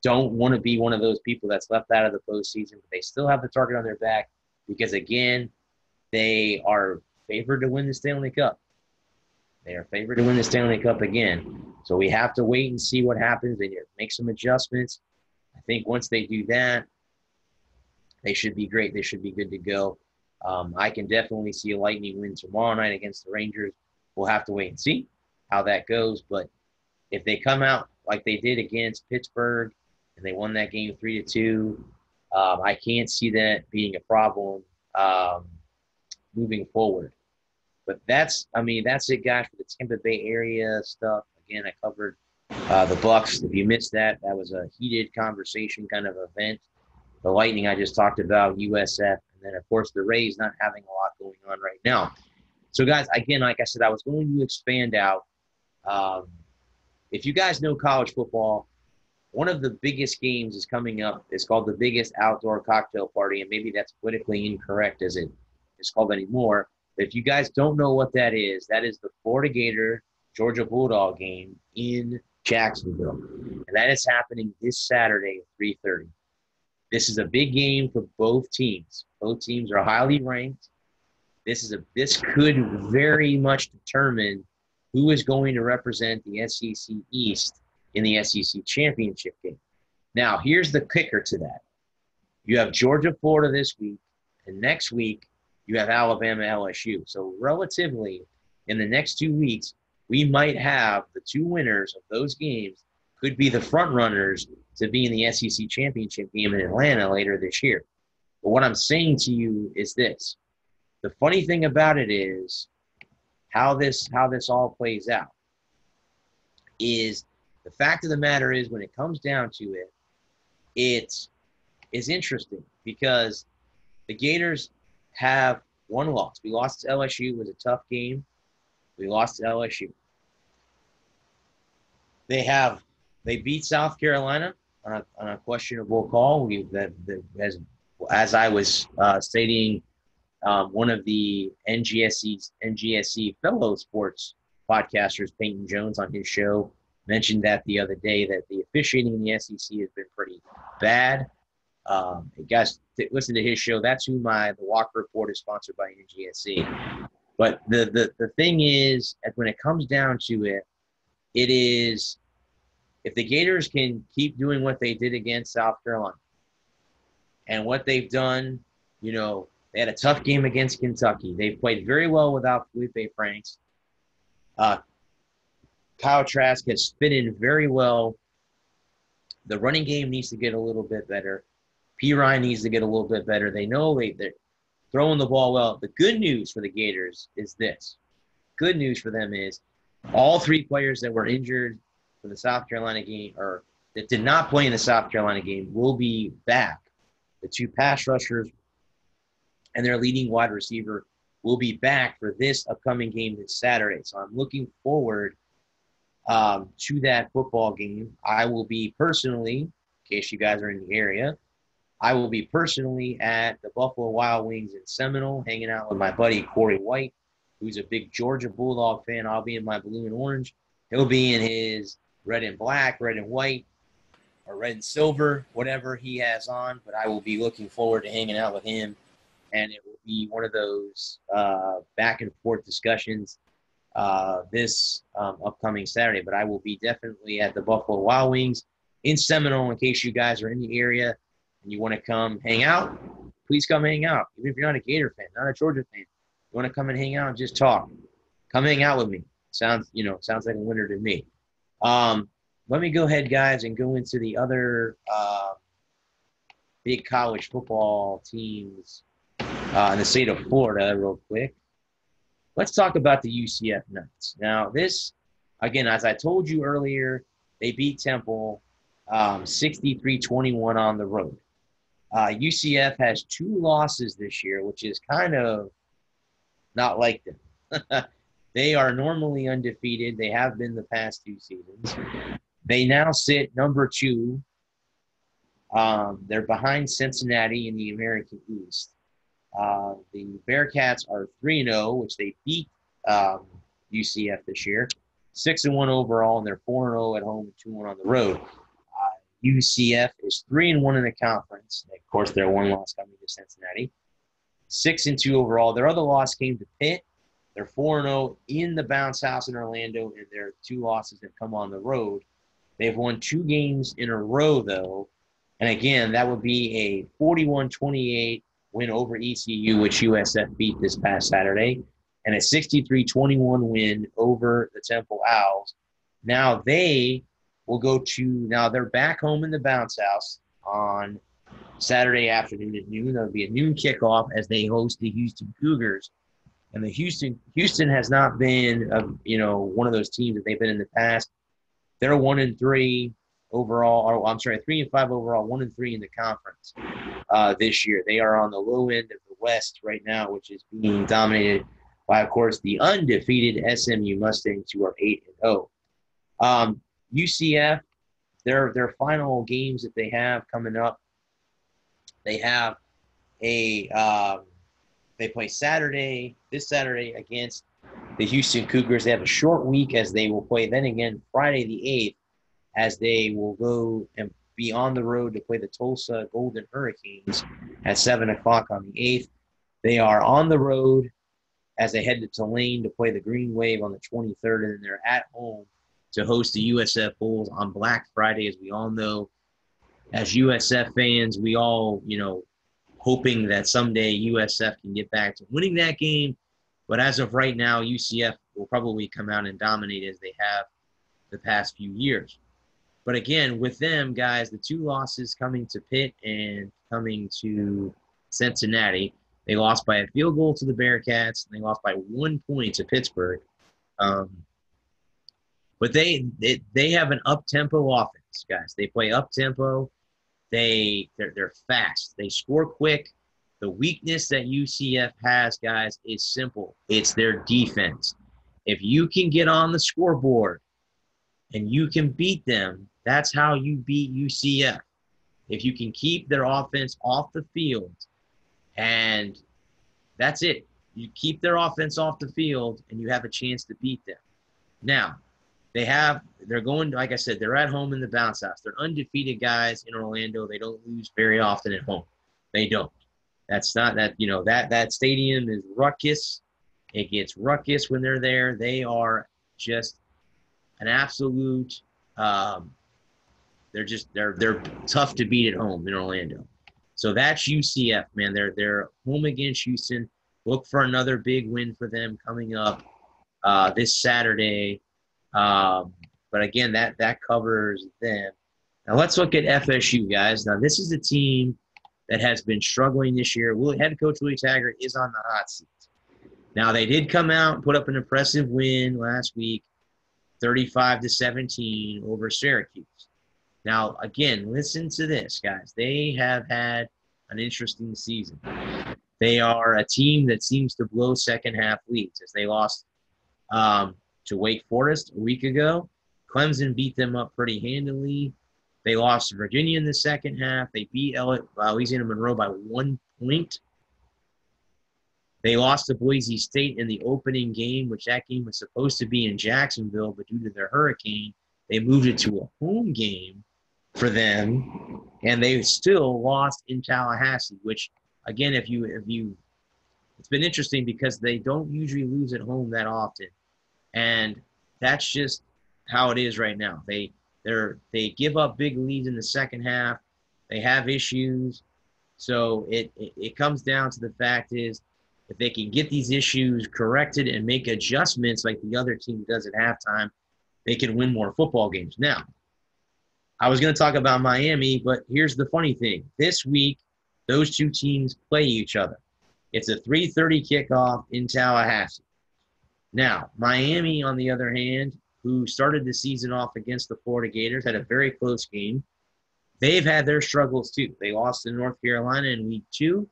Don't want to be one of those people that's left out of the postseason, but they still have the target on their back because, again, they are favored to win the Stanley Cup. They are favored to win the Stanley Cup again. So we have to wait and see what happens. They make some adjustments. I think once they do that, they should be great. They should be good to go. I can definitely see a Lightning win tomorrow night against the Rangers. We'll have to wait and see how that goes. But if they come out like they did against Pittsburgh and they won that game 3-2, I can't see that being a problem moving forward. But that's it, guys, for the Tampa Bay area stuff. Again, I covered the Bucks. If you missed that, that was a heated conversation kind of event. The Lightning I just talked about, USF, and then, of course, the Rays not having a lot going on right now. So, guys, again, like I said, I was going to expand out. If you guys know college football, one of the biggest games is coming up. It's called the biggest outdoor cocktail party, and maybe that's politically incorrect as it is called anymore. But if you guys don't know what that is the Florida Gator Georgia Bulldog game in Jacksonville, and that is happening this Saturday at 3:30. This is a big game for both teams. Both teams are highly ranked. This could very much determine who is going to represent the SEC East in the SEC championship game. Now, here's the kicker to that. You have Georgia, Florida this week, and next week you have Alabama, LSU. So relatively, in the next 2 weeks, we might have the two winners of those games could be the front runners to be in the SEC championship game in Atlanta later this year. But what I'm saying to you is this. The funny thing about it is how this all plays out is the fact of the matter is when it comes down to it, it is interesting because the Gators have one loss. We lost to LSU. It was a tough game. We lost to LSU. They beat South Carolina on a questionable call. As I was stating, one of the NGSE fellow sports podcasters, Peyton Jones, on his show, mentioned that the other day that the officiating in the SEC has been pretty bad. You guys listen to his show. That's who the Walker Report is sponsored by NGSE. But the thing is, when it comes down to it, it is if the Gators can keep doing what they did against South Carolina and what they've done, they had a tough game against Kentucky. They played very well without Felipe Franks. Kyle Trask has fit in very well. The running game needs to get a little bit better. P. Ryan needs to get a little bit better. They know they're throwing the ball well. The good news for the Gators is this. Good news for them is all three players that were injured for the South Carolina game or that did not play in the South Carolina game will be back. The two pass rushers and their leading wide receiver will be back for this upcoming game this Saturday. So I'm looking forward to that football game. I will be personally, in case you guys are in the area, I will be personally at the Buffalo Wild Wings in Seminole, hanging out with my buddy Corey White, who's a big Georgia Bulldog fan. I'll be in my blue and orange. He'll be in his red and black, red and white, or red and silver, whatever he has on. But I will be looking forward to hanging out with him, and it will be one of those back and forth discussions this upcoming Saturday. But I will be definitely at the Buffalo Wild Wings in Seminole in case you guys are in the area and you want to come hang out. Please come hang out. Even if you're not a Gator fan, not a Georgia fan, you want to come and hang out and just talk. Come hang out with me. Sounds like a winner to me. Let me go ahead, guys, and go into the other big college football teams in the state of Florida real quick. Let's talk about the UCF Knights. Now, this, again, as I told you earlier, they beat Temple 63-21 on the road. UCF has 2 losses this year, which is kind of not like them. They are normally undefeated. They have been the past 2 seasons. They now sit number 2. They're behind Cincinnati in the American East. The Bearcats are 3-0, which they beat UCF this year. 6-1 overall, and they're 4-0 at home and 2-1 on the road. UCF is 3-1 in the conference. Of course, their 1 loss coming to Cincinnati. 6-2 overall. Their other loss came to Pitt. They're 4-0 in the bounce house in Orlando, and their 2 losses have come on the road. They've won 2 games in a row, though. And again, that would be a 41-28 win over ECU, which USF beat this past Saturday, and a 63-21 win over the Temple Owls. Now they will they're back home in the bounce house on Saturday afternoon at noon. There'll be a noon kickoff as they host the Houston Cougars. And Houston has not been, one of those teams that they've been in the past. They're 1-3 overall, 3-5 overall, 1-3 in the conference this year. They are on the low end of the West right now, which is being dominated by, of course, the undefeated SMU Mustangs, who are 8-0. UCF, their final games that they have coming up, they have they play this Saturday against the Houston Cougars. They have a short week as they will play then again Friday the 8th, as they will go and be on the road to play the Tulsa Golden Hurricanes at 7 o'clock on the 8th. They are on the road as they head to Tulane to play the Green Wave on the 23rd, and then they're at home to host the USF Bulls on Black Friday. As we all know, as USF fans, we all, hoping that someday USF can get back to winning that game. But as of right now, UCF will probably come out and dominate as they have the past few years. But again, with them, guys, the 2 losses coming to Pitt and coming to Cincinnati, they lost by a field goal to the Bearcats, and they lost by 1 point to Pittsburgh. But they have an up-tempo offense, guys. They play up-tempo. They're fast. They score quick. The weakness that UCF has, guys, is simple. It's their defense. If you can get on the scoreboard and you can beat them, that's how you beat UCF. If you can keep their offense off the field, and that's it. You keep their offense off the field, and you have a chance to beat them. Now, they're going, like I said, they're at home in the bounce house. They're undefeated guys in Orlando. They don't lose very often at home. They don't. That's not that, that stadium is ruckus. It gets ruckus when they're there. They are just an absolute, they're tough to beat at home in Orlando. So that's UCF, man. They're home against Houston. Look for another big win for them coming up this Saturday. But again, that covers them. Now let's look at FSU, guys. Now this is a team that has been struggling this year. Head coach Willie Taggart is on the hot seat. Now they did come out and put up an impressive win last week, 35-17 over Syracuse. Now again, listen to this, guys. They have had an interesting season. They are a team that seems to blow second half leads, as they lost to Wake Forest a week ago. Clemson beat them up pretty handily. They lost to Virginia in the second half. They beat Louisiana Monroe by 1 point. They lost to Boise State in the opening game, which that game was supposed to be in Jacksonville, but due to their hurricane, they moved it to a home game for them, and they still lost in Tallahassee, which, again, it's been interesting because they don't usually lose at home that often. And that's just how it is right now. They give up big leads in the second half. They have issues. So it comes down to the fact is if they can get these issues corrected and make adjustments like the other team does at halftime, they can win more football games. Now, I was going to talk about Miami, but here's the funny thing. This week, those two teams play each other. It's a 3:30 kickoff in Tallahassee. Now, Miami, on the other hand, who started the season off against the Florida Gators, had a very close game. They've had their struggles too. They lost to North Carolina in week 2,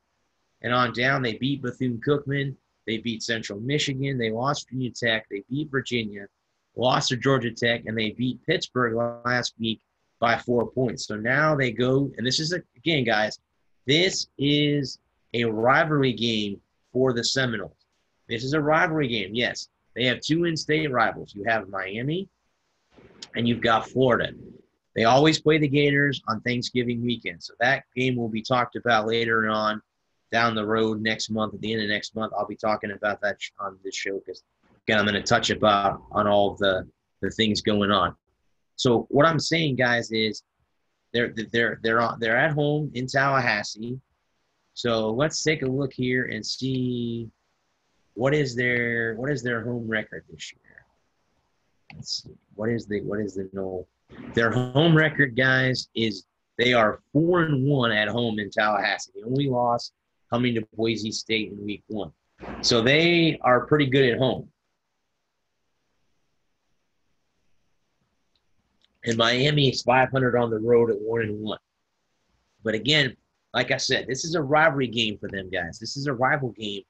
and on down they beat Bethune-Cookman. They beat Central Michigan. They lost Virginia Tech. They beat Virginia, lost to Georgia Tech, and they beat Pittsburgh last week by 4 points. So now they go, and this is, again, guys, this is a rivalry game for the Seminoles. This is a rivalry game, yes. They have two in-state rivals. You have Miami, and you've got Florida. They always play the Gators on Thanksgiving weekend. So that game will be talked about later on down the road next month. At the end of next month, I'll be talking about that on this show because, again, I'm going to touch about on all of the things going on. So what I'm saying, guys, is they're at home in Tallahassee. So let's take a look here and see what is their home record this year. Let's see. What is the no? Their home record, guys, is they are 4-1 at home in Tallahassee. The only loss coming to Boise State in week 1. So they are pretty good at home. And Miami is 500 on the road at 1-1. But again, like I said, this is a rivalry game for them, guys. This is a rival game.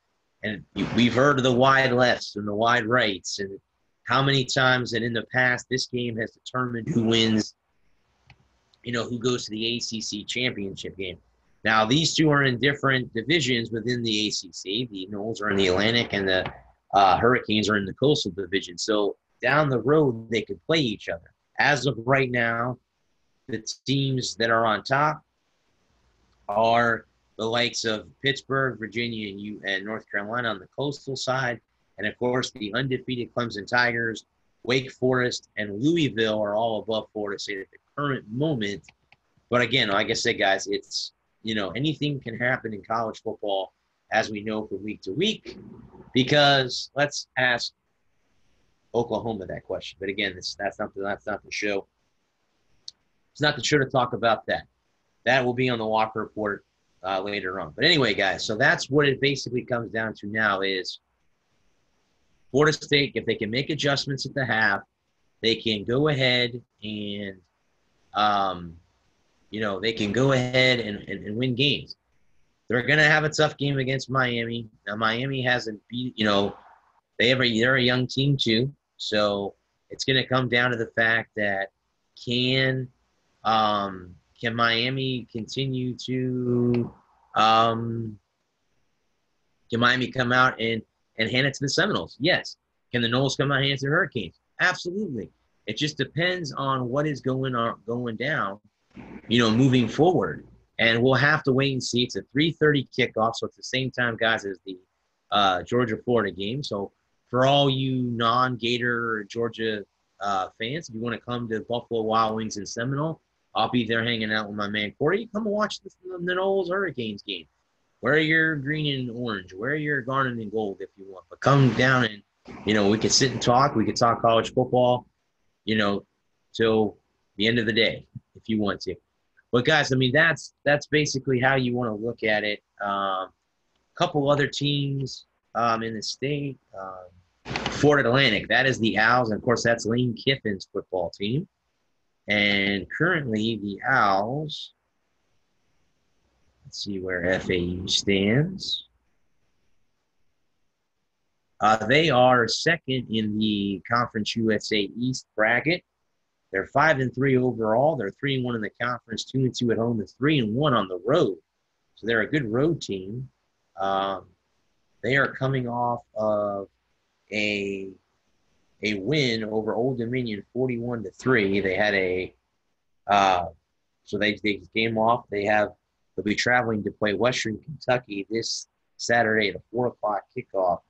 And we've heard of the wide lefts and the wide rights and how many times that in the past this game has determined who wins, who goes to the ACC championship game. Now, these two are in different divisions within the ACC. The Noles are in the Atlantic and the Hurricanes are in the Coastal Division. So down the road, they could play each other. As of right now, the teams that are on top are the likes of Pittsburgh, Virginia, and North Carolina on the coastal side. And, of course, the undefeated Clemson Tigers, Wake Forest, and Louisville are all above Florida State at the current moment. But, again, like I said, guys, it's, anything can happen in college football, as we know, from week to week. Because let's ask Oklahoma that question. But, again, that's not the show. It's not the show to talk about that. That will be on the Walker Report later on. But anyway, guys, so that's what it basically comes down to now is Florida State, if they can make adjustments at the half, they can go ahead and, they can go ahead and win games. They're going to have a tough game against Miami. Now, Miami hasn't beat, they're a young team too. So it's going to come down to the fact that can Miami continue to can Miami come out and hand it to the Seminoles? Yes. Can the Noles come out and hand it to the Hurricanes? Absolutely. It just depends on what is going down, moving forward. And we'll have to wait and see. It's a 3:30 kickoff, so it's the same time, guys, as the Georgia-Florida game. So for all you non-Gator Georgia fans, if you want to come to Buffalo Wild Wings in Seminole, I'll be there hanging out with my man Corey. Come and watch the Noles Hurricanes game. Wear your green and orange. Wear your garnet and gold if you want. But come down and, we could sit and talk. We could talk college football, till the end of the day if you want to. But, guys, I mean, that's basically how you want to look at it. Couple other teams in the state. Florida Atlantic, that is the Owls. And, of course, that's Lane Kiffin's football team. And currently the Owls, let's see where FAU stands. They are second in the Conference USA East bracket. They're 5-3 overall. They're 3-1 in the conference, 2-2 at home, and 3-1 on the road. So they're a good road team. They are coming off of a win over Old Dominion, 41-3. They had so they came off. They'll be traveling to play Western Kentucky this Saturday at a 4:00 kickoff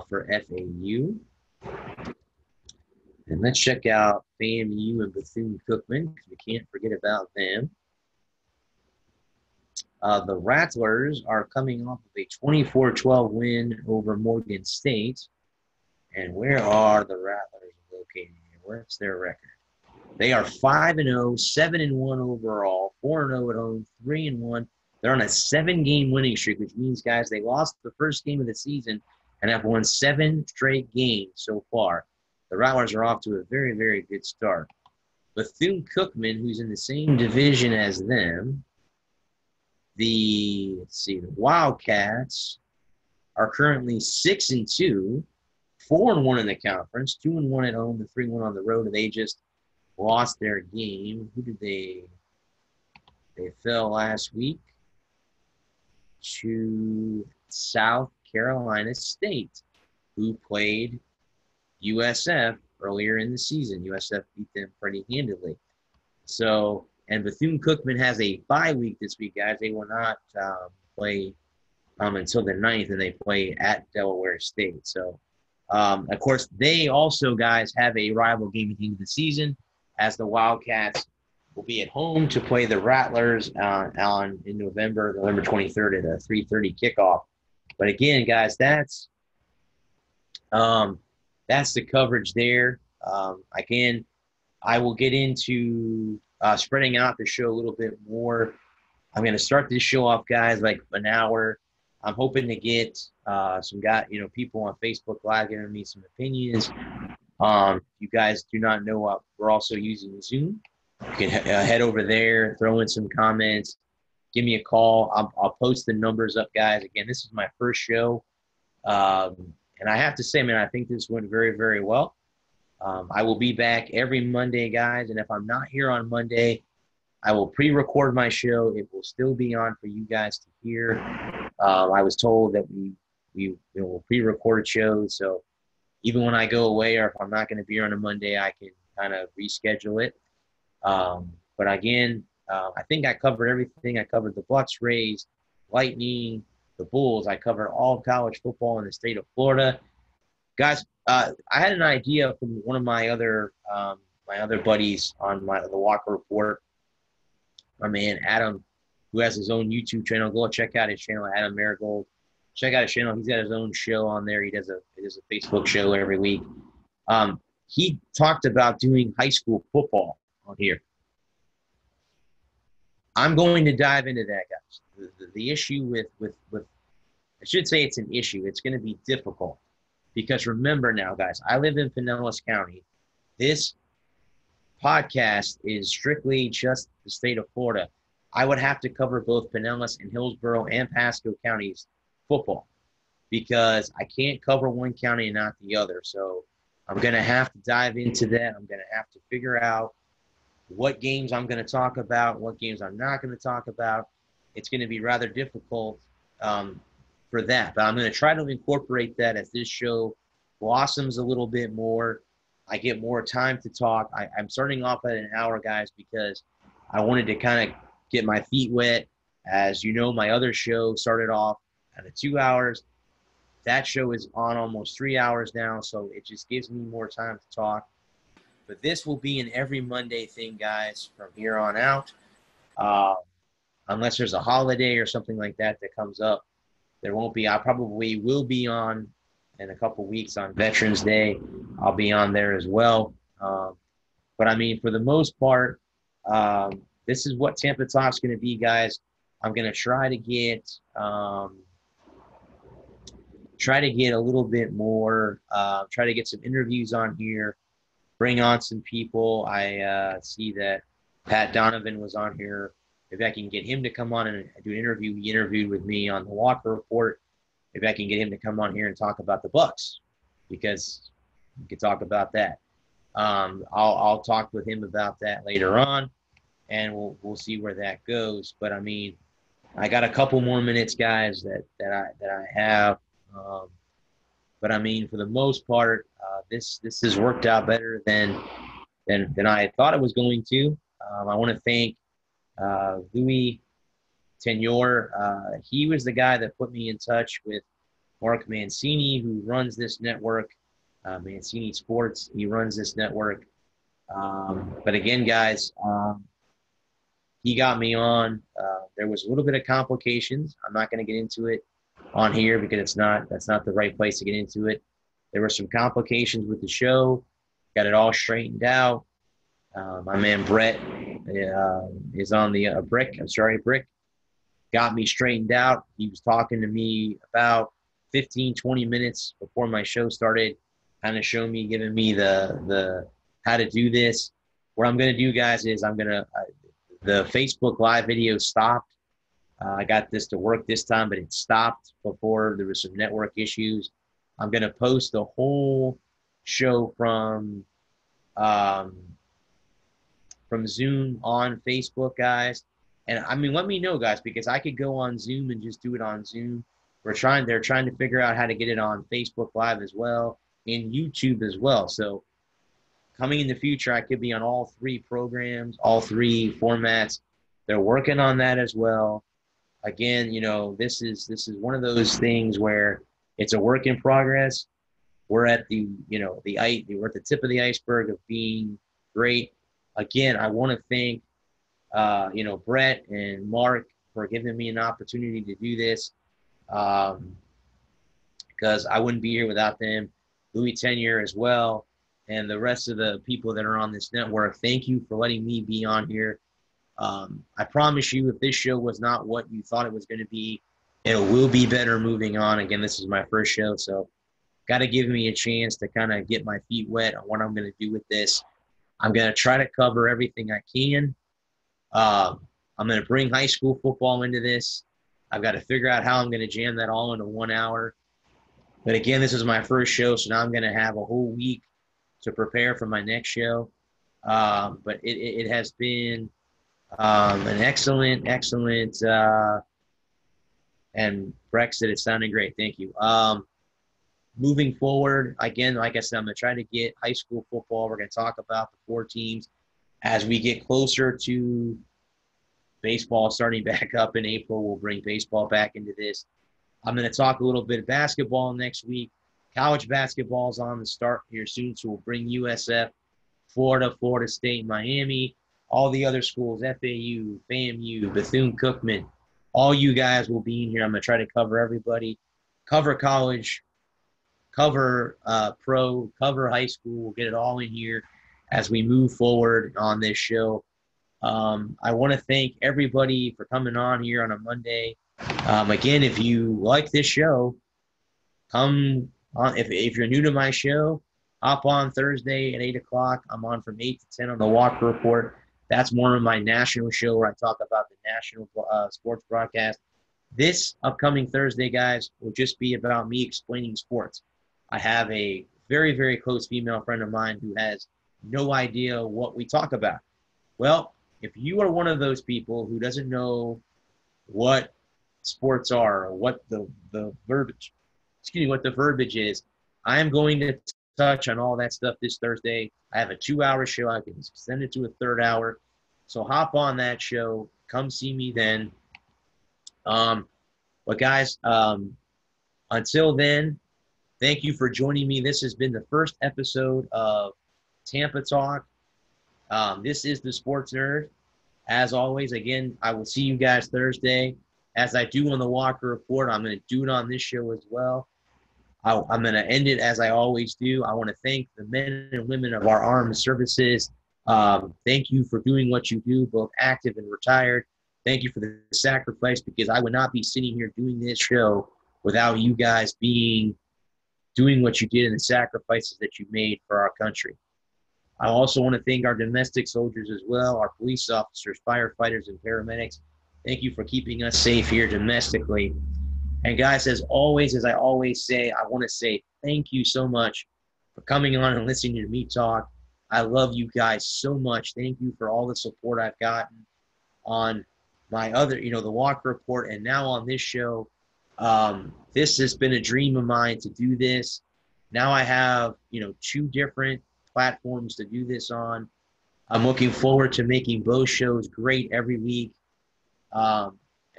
for FAU. And let's check out FAMU and Bethune-Cookman because we can't forget about them. The Rattlers are coming off of a 24-12 win over Morgan State. And where are the Rattlers located here? What's their record? They are 5-0, 7-1 overall, 4-0 at home, 3-1. They're on a 7-game winning streak, which means, guys, they lost the first game of the season and have won 7 straight games so far. The Rattlers are off to a very, very good start. Bethune-Cookman, who's in the same division as them, the Wildcats are currently 6-2, 4-1 in the conference, 2-1 at home, and 3-1 on the road, and they just lost their game. Who did they fell last week to South Carolina State, who played USF earlier in the season. USF beat them pretty handily. So, and Bethune-Cookman has a bye week this week, guys. They will not play until the 9th, and they play at Delaware State. So, of course, they also, guys, have a rival game at the end of the season, as the Wildcats will be at home to play the Rattlers in November 23rd at a 3:30 kickoff. But again, guys, that's the coverage there. Again, I will get into spreading out the show a little bit more. I'm going to start this show off, guys, like an hour. I'm hoping to get some people on Facebook Live giving me some opinions. You guys do not know, we're also using Zoom. You can head over there, throw in some comments, give me a call. I'll post the numbers up, guys. Again, this is my first show. And I have to say, man, I think this went very, very well. I will be back every Monday, guys. And if I'm not here on Monday, I will pre-record my show. It will still be on for you guys to hear. I was told that we will pre-record shows. So even when I go away, or if I'm not going to be here on a Monday, I can kind of reschedule it. But again, I think I covered everything. I covered the Bucks, Rays, Lightning, the Bulls. I covered all college football in the state of Florida. Guys, I had an idea from one of my other buddies on the Walker Report, my man Adam, who has his own YouTube channel. Go check out his channel, Adam Marigold. Check out his channel. He's got his own show on there. He does a Facebook show every week. He talked about doing high school football on here. I'm going to dive into that, guys. The issue with I should say it's an issue. It's going to be difficult because remember now, guys, I live in Pinellas County. This podcast is strictly just the state of Florida. I would have to cover both Pinellas and Hillsborough and Pasco counties football because I can't cover one county and not the other. So I'm going to have to dive into that. I'm going to have to figure out what games I'm going to talk about, what games I'm not going to talk about. It's going to be rather difficult for that. But I'm going to try to incorporate that as this show blossoms a little bit more. I get more time to talk. I'm starting off at an hour, guys, because I wanted to kind of get my feet wet. As you know, my other show started off at 2 hours. That show is on almost 3 hours now, so it just gives me more time to talk. But this will be an every Monday thing, guys, from here on out. Unless there's a holiday or something like that comes up, there won't be. I probably will be on in a couple weeks on Veterans Day. I'll be on there as well. But, I mean, for the most part, this is what Tampa Talk's going to be, guys. I'm going to try to get a little bit more, try to get some interviews on here, bring on some people. I see that Pat Donovan was on here. If I can get him to come on and do an interview, he interviewed with me on the Walker Report. If I can get him to come on here and talk about the Bucks, because we could talk about that. I'll talk with him about that later on, and we'll see where that goes. But I mean, I got a couple more minutes, guys, that I have. But I mean, for the most part, this has worked out better than I had thought it was going to. I want to thank Louis Tenor. He was the guy that put me in touch with Mark Mancini, who runs this network. Mancini Sports. He runs this network. But again, guys, he got me on. There was a little bit of complications. I'm not going to get into it on here because that's not the right place to get into it. There were some complications with the show. Got it all straightened out. My man Brett is on the Brick got me straightened out. He was talking to me about 15, 20 minutes before my show started, kind of showing me, giving me the how to do this. What I'm going to do, guys, is the Facebook Live video stopped. I got this to work this time, but it stopped before there was some network issues. I'm going to post the whole show from Zoom on Facebook, guys. And I mean, let me know, guys, because I could go on Zoom and just do it on Zoom. They're trying to figure out how to get it on Facebook Live as well, and YouTube as well. So coming in the future, I could be on all three programs, all three formats. They're working on that as well. Again, this is one of those things where it's a work in progress. We're at we're at the tip of the iceberg of being great. Again, I want to thank Brett and Mark for giving me an opportunity to do this, because I wouldn't be here without them. Louis Tenure as well, and the rest of the people that are on this network. Thank you for letting me be on here. I promise you, if this show was not what you thought it was going to be, it will be better moving on. Again, this is my first show, so got to give me a chance to kind of get my feet wet on what I'm going to do with this. I'm going to try to cover everything I can. I'm going to bring high school football into this. I've got to figure out how I'm going to jam that all into 1 hour. But again, this is my first show, so now I'm going to have a whole week to prepare for my next show. But it has been an excellent, and Brexit, it sounded great. Thank you. Moving forward, again, like I said, I'm going to try to get high school football. We're going to talk about the 4 teams as we get closer to baseball starting back up in April. We'll bring baseball back into this. I'm going to talk a little bit of basketball next week. College basketball is on the start here soon, so we'll bring USF, Florida, Florida State, Miami, all the other schools, FAU, FAMU, Bethune-Cookman. All you guys will be in here. I'm going to try to cover everybody, cover college, cover pro, cover high school. We'll get it all in here as we move forward on this show. I want to thank everybody for coming on here on a Monday. Again, if you like this show, come on. If you're new to my show, hop on Thursday at 8 o'clock. I'm on from 8 to 10 on the Walker Report. That's more of my national show where I talk about the national sports broadcast. This upcoming Thursday, guys, will just be about me explaining sports. I have a very, very close female friend of mine who has no idea what we talk about. Well, if you are one of those people who doesn't know what sports are or what the verbiage is, I am going to touch on all that stuff this Thursday. I have a 2-hour show. I can extend it to a 3rd hour. So hop on that show. Come see me then. But guys, until then, thank you for joining me. This has been the first episode of Tampa Talk. This is the Sports Nerd. As always, again, I will see you guys Thursday. As I do on the Walker Report, I'm going to do it on this show as well. I'm going to end it as I always do. I want to thank the men and women of our armed services. Thank you for doing what you do, both active and retired. Thank you for the sacrifice, because I would not be sitting here doing this show without you guys doing what you did and the sacrifices that you made for our country. I also want to thank our domestic soldiers as well, our police officers, firefighters, and paramedics. Thank you for keeping us safe here domestically. And guys, as always, as I always say, I want to say thank you so much for coming on and listening to me talk. I love you guys so much. Thank you for all the support I've gotten on my other, the Walker Report, and now on this show. This has been a dream of mine to do this. Now I have, 2 different platforms to do this on. I'm looking forward to making both shows great every week.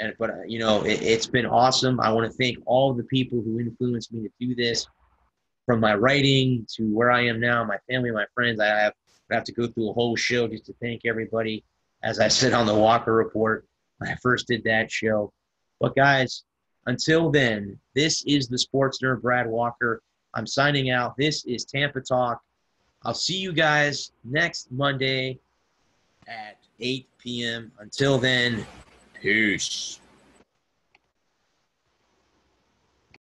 It's been awesome. I want to thank all the people who influenced me to do this. from my writing to where I am now, my family, my friends. I have to go through a whole show just to thank everybody, as I said on the Walker Report when I first did that show. But guys, until then, this is the Sports Nerd Brad Walker. I'm signing out. This is Tampa Talk. I'll see you guys next Monday at 8 p.m. Until then, peace.